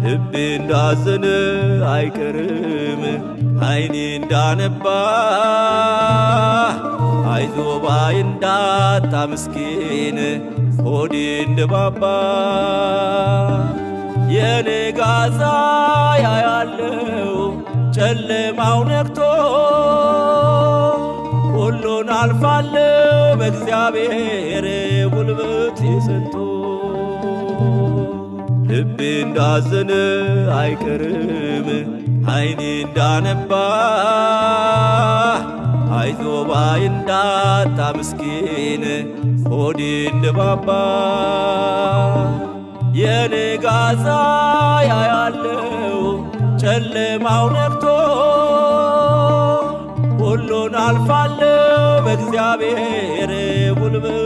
ልቤ እንዳዘነ አይቀርም አይኔ እንዳነባ አይዞ ባይ እንዳጣ ምስኪን ሆዴ እንደባባ የኔ ጋዛ ያያለው ጨለማው ነግቶ ሁሉን አልፋለው በእግዚአብሔር ጉልበት ይሰንቶ ልቤ እንዳዘነ አይቀርም አይኔ እንዳነባ አይዞ ባይ እንዳጣ ምስኪን ሆዴ እንደባባ የኔ ጋዛ ያያለው ጨለማው ነግቶ ሁሉን አልፋለው በእግዚአብሔር ጉልበት